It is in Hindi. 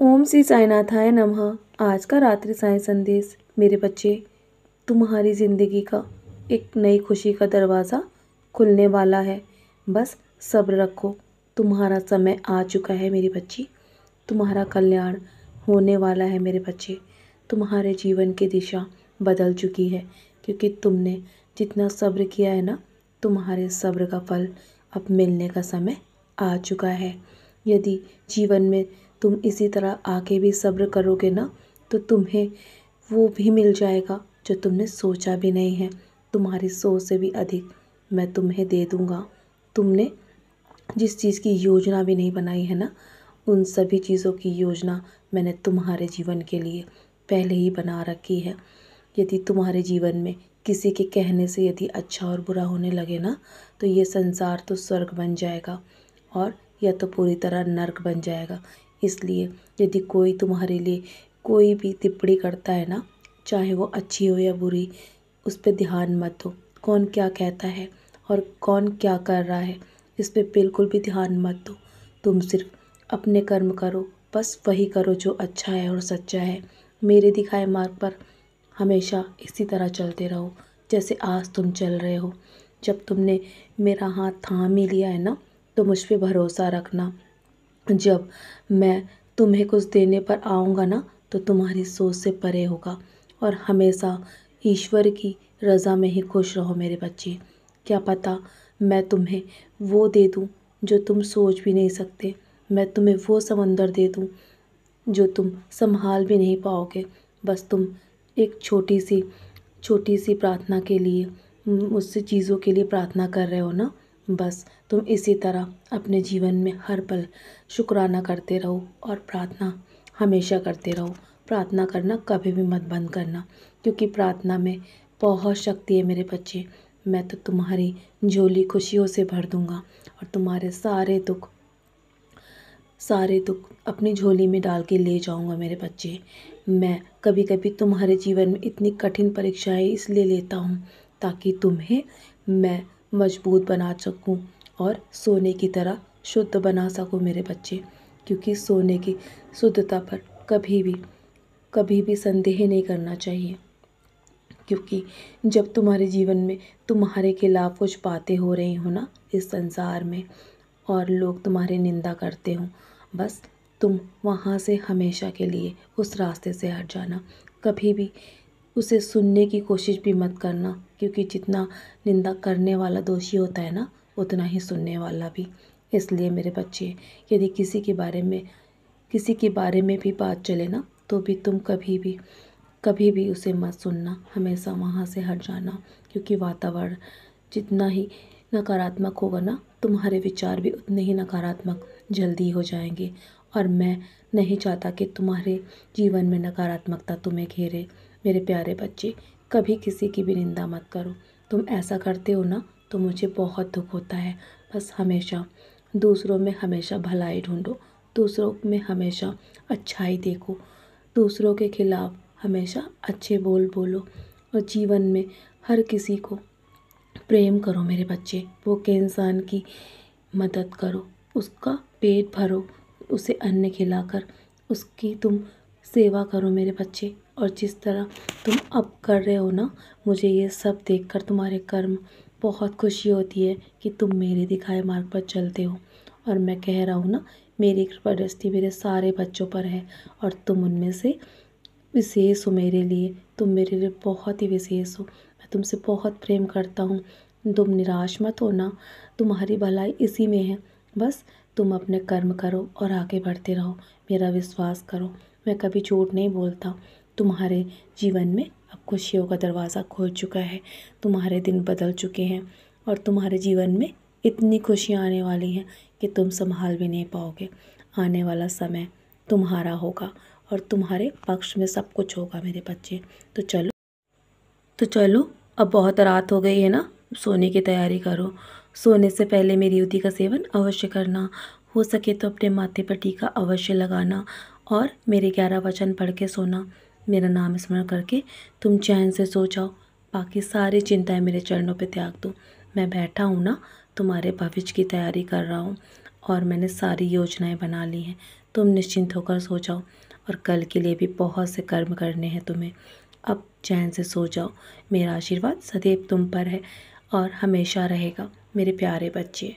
ओम श्री साईनाथाय नमः। आज का रात्रि साईं संदेश। मेरे बच्चे, तुम्हारी ज़िंदगी का एक नई खुशी का दरवाज़ा खुलने वाला है। बस सब्र रखो, तुम्हारा समय आ चुका है मेरी बच्ची। तुम्हारा कल्याण होने वाला है मेरे बच्चे। तुम्हारे जीवन की दिशा बदल चुकी है, क्योंकि तुमने जितना सब्र किया है ना, तुम्हारे सब्र का फल अब मिलने का समय आ चुका है। यदि जीवन में तुम इसी तरह आगे भी सब्र करोगे ना, तो तुम्हें वो भी मिल जाएगा जो तुमने सोचा भी नहीं है। तुम्हारी सोच से भी अधिक मैं तुम्हें दे दूँगा। तुमने जिस चीज़ की योजना भी नहीं बनाई है ना, उन सभी चीज़ों की योजना मैंने तुम्हारे जीवन के लिए पहले ही बना रखी है। यदि तुम्हारे जीवन में किसी के कहने से यदि अच्छा और बुरा होने लगे ना, तो ये संसार तो स्वर्ग बन जाएगा और या तो पूरी तरह नर्क बन जाएगा। इसलिए यदि कोई तुम्हारे लिए कोई भी टिप्पणी करता है ना, चाहे वो अच्छी हो या बुरी, उस पर ध्यान मत दो। कौन क्या कहता है और कौन क्या कर रहा है, इस पे बिल्कुल भी ध्यान मत दो। तुम सिर्फ अपने कर्म करो, बस वही करो जो अच्छा है और सच्चा है। मेरे दिखाए मार्ग पर हमेशा इसी तरह चलते रहो जैसे आज तुम चल रहे हो। जब तुमने मेरा हाथ थाम ही लिया है ना, तो मुझ पे भरोसा रखना। जब मैं तुम्हें कुछ देने पर आऊँगा ना, तो तुम्हारी सोच से परे होगा। और हमेशा ईश्वर की रज़ा में ही खुश रहो मेरे बच्चे। क्या पता मैं तुम्हें वो दे दूँ जो तुम सोच भी नहीं सकते। मैं तुम्हें वो समंदर दे दूँ जो तुम संभाल भी नहीं पाओगे। बस तुम एक छोटी सी प्रार्थना के लिए मुझसे चीज़ों के लिए प्रार्थना कर रहे हो ना। बस तुम इसी तरह अपने जीवन में हर पल शुक्राना करते रहो और प्रार्थना हमेशा करते रहो। प्रार्थना करना कभी भी मत बंद करना, क्योंकि प्रार्थना में बहुत शक्ति है मेरे बच्चे। मैं तो तुम्हारी झोली खुशियों से भर दूँगा और तुम्हारे सारे दुख अपनी झोली में डाल के ले जाऊंगा मेरे बच्चे। मैं कभी कभी तुम्हारे जीवन में इतनी कठिन परीक्षाएं इसलिए लेता हूँ ताकि तुम्हें मैं मजबूत बना सकूँ और सोने की तरह शुद्ध बना सकूँ मेरे बच्चे। क्योंकि सोने की शुद्धता पर कभी भी संदेह नहीं करना चाहिए। क्योंकि जब तुम्हारे जीवन में तुम्हारे खिलाफ कुछ बातें हो रही हो ना इस संसार में, और लोग तुम्हारी निंदा करते हो, बस तुम वहाँ से हमेशा के लिए उस रास्ते से हट जाना। कभी भी उसे सुनने की कोशिश भी मत करना, क्योंकि जितना निंदा करने वाला दोषी होता है ना, उतना ही सुनने वाला भी। इसलिए मेरे बच्चे, यदि किसी के बारे में भी बात चले ना, तो भी तुम कभी भी उसे मत सुनना। हमेशा वहाँ से हट जाना, क्योंकि वातावरण जितना ही नकारात्मक होगा ना, तुम्हारे विचार भी उतने ही नकारात्मक जल्दी हो जाएंगे। और मैं नहीं चाहता कि तुम्हारे जीवन में नकारात्मकता तुम्हें घेरे। मेरे प्यारे बच्चे, कभी किसी की भी निंदा मत करो। तुम ऐसा करते हो ना, तो मुझे बहुत दुख होता है। बस हमेशा दूसरों में हमेशा भलाई ढूंढो, दूसरों में हमेशा अच्छाई देखो, दूसरों के खिलाफ हमेशा अच्छे बोल बोलो और जीवन में हर किसी को प्रेम करो मेरे बच्चे। वो के इंसान की मदद करो, उसका पेट भरो, उसे अन्न खिलाकर उसकी तुम सेवा करो मेरे बच्चे। और जिस तरह तुम अब कर रहे हो ना, मुझे ये सब देखकर तुम्हारे कर्म बहुत खुशी होती है कि तुम मेरे दिखाए मार्ग पर चलते हो। और मैं कह रहा हूँ ना, मेरी कृपा दृष्टि मेरे सारे बच्चों पर है और तुम उनमें से विशेष हो मेरे लिए। तुम मेरे लिए बहुत ही विशेष हो। मैं तुमसे बहुत प्रेम करता हूँ। तुम निराश मत होना, तुम्हारी भलाई इसी में है। बस तुम अपने कर्म करो और आगे बढ़ते रहो। मेरा विश्वास करो, मैं कभी झूठ नहीं बोलता। तुम्हारे जीवन में अब खुशियों का दरवाज़ा खुल चुका है। तुम्हारे दिन बदल चुके हैं और तुम्हारे जीवन में इतनी खुशियाँ आने वाली हैं कि तुम संभाल भी नहीं पाओगे। आने वाला समय तुम्हारा होगा और तुम्हारे पक्ष में सब कुछ होगा मेरे बच्चे। तो चलो अब बहुत रात हो गई है ना, सोने की तैयारी करो। सोने से पहले मेरी युति का सेवन अवश्य करना। हो सके तो अपने माथे पर टीका अवश्य लगाना और मेरे 11 वचन पढ़ के सोना। मेरा नाम स्मरण करके तुम चैन से सो जाओ। बाकी सारी चिंताएं मेरे चरणों पे त्याग दो। मैं बैठा हूँ ना, तुम्हारे भविष्य की तैयारी कर रहा हूँ और मैंने सारी योजनाएं बना ली हैं। तुम निश्चिंत होकर सो जाओ और कल के लिए भी बहुत से कर्म करने हैं तुम्हें। अब चैन से सो जाओ। मेरा आशीर्वाद सदैव तुम पर है और हमेशा रहेगा मेरे प्यारे बच्चे।